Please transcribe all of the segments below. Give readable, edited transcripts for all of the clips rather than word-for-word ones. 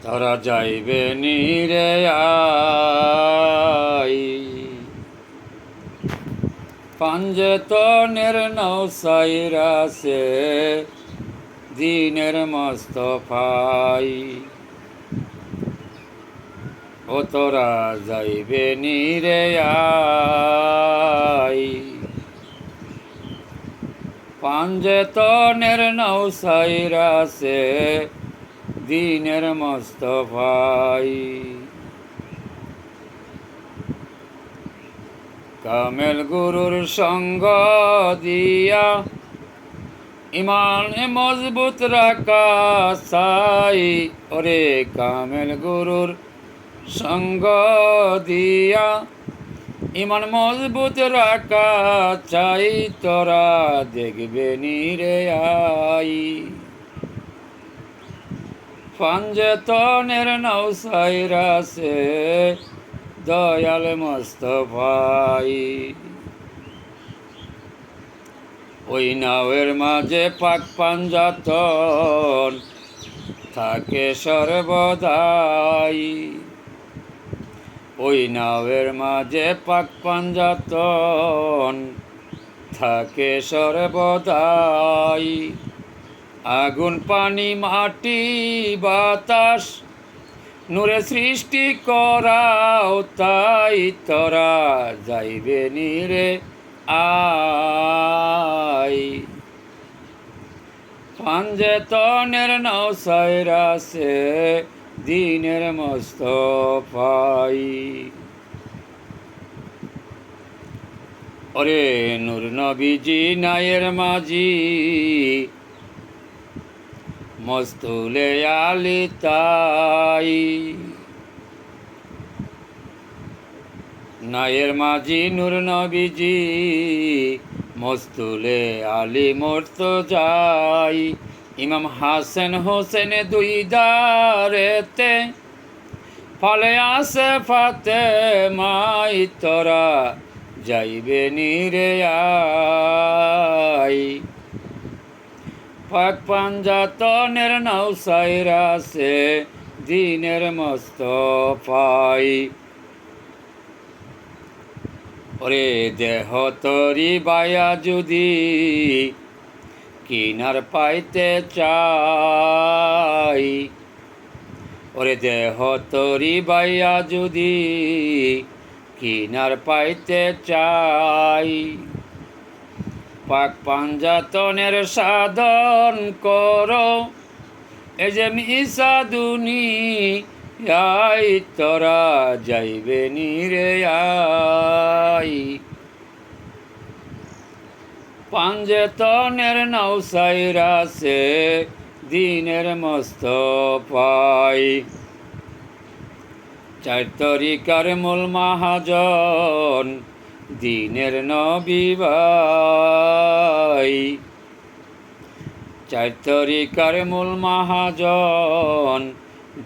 তারা যাইবে নিরে আই পাঞ্জেতনের নৌসাইরাসে দিনের মস্তফাই ও তোরা যাইবে নিরে আই পাঞ্জেতনের নৌসাইরাসে দিনের মস্তফাই কামেল গুরুর সঙ্গ দিয়া ইমান মজবুত রাখা চাই ওরে কামেল গুরুর সঙ্গ দিয়া ইমান মজবুত রাখা চাই তোরা দেখবে নিরে আই পাঞ্জেতনের নৌসাইরাসে দয়াল মস্তফাই ওই নাওয়ের মাঝে পাক পাঞ্জাতন থাকে সর্বদাই ওই নাওয়ের মাঝে পাক পাঞ্জাতন থাকে সর্বদাই আগুন পানি মাটি বাতাস নূরে সৃষ্টি করাও তাই তোরা যাইবে নিরে আই পাঞ্জেতনের নৌসাইরাসে দিনের মস্তফাই ওরে নূর নবীজি নায়ের মাঝি মস্তুলে আলি তাই নায়ের মাঝি নূর নবীজি মস্তুলে আলি মরতো যাই ইমাম হাসান হোসেন দুই দারেতে ফলে আসে ফাতে মাই তোরা যাইবে নিরে আই পাক পাঞ্জাতনের নৌসাইরাসে দিনের মস্তফাই ওরে দেহ তরি বায়া যদি কিনার পাইতে চাই ওরে দেহ তরি বাইয়া যদি কিনার পাইতে চাই পাক পাঞ্জাতনের সাধন করো এ যে মিশা দুনিয়াই তোরা যাইবে নিরে আই পাঞ্জাতনের নৌসাইরাসে দিনের মস্তফাই চার তরিকার মূল মহাজন দিনের নবী ভাই চার তরিকার মূল মহাজন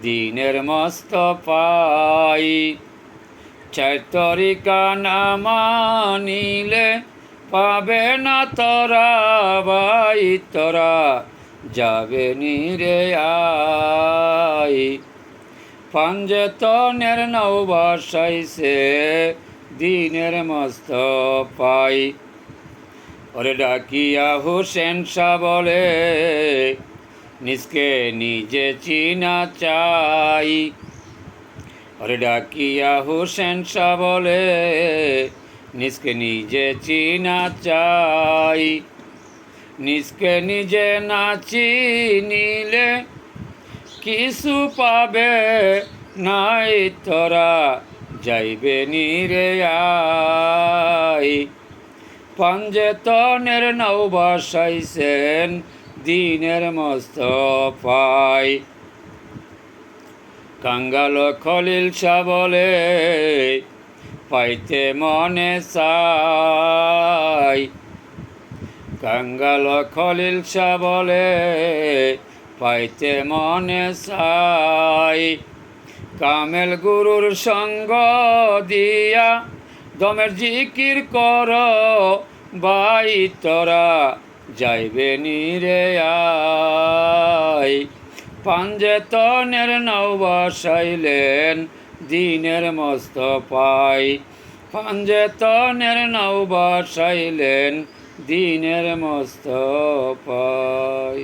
দিনের মস্তফাই চার তরিকা না মানিলে পাবে না তোরা ভাই তোরা যাবে নিরে আই পাঞ্জেতনের নৌবাসাইছে দিনের মস্তফাই ওরে ডাকিয়া হুসেন শাহ বলে নিজকে নিজে চিনা চাই ওরে ডাকিয়া হুসেন শাহ বলে নিজকে নিজে চিনা চাই নিজকে নিজে না চিনিলে কিছু পাবে নাই তোরা যাইবে নিরে আই পাঞ্জেতনের নৌবাসাইছেন দিনের মস্তফাই কাঙ্গাল খলিল শাহ বলে পাইতে মনে চাই কাঙ্গাল খলিল শাহ বলে পাইতে মনে চাই কামেল গুরুর সঙ্গ দিয়া দমের জিকির কর ভাই তোরা যাইবে নিরে আই পাঞ্জেতনের নাও বাসাইলেন দিনের মস্ত পাই, পাঞ্জেতনের নাও বাসাইলেন দিনের মস্ত পাই।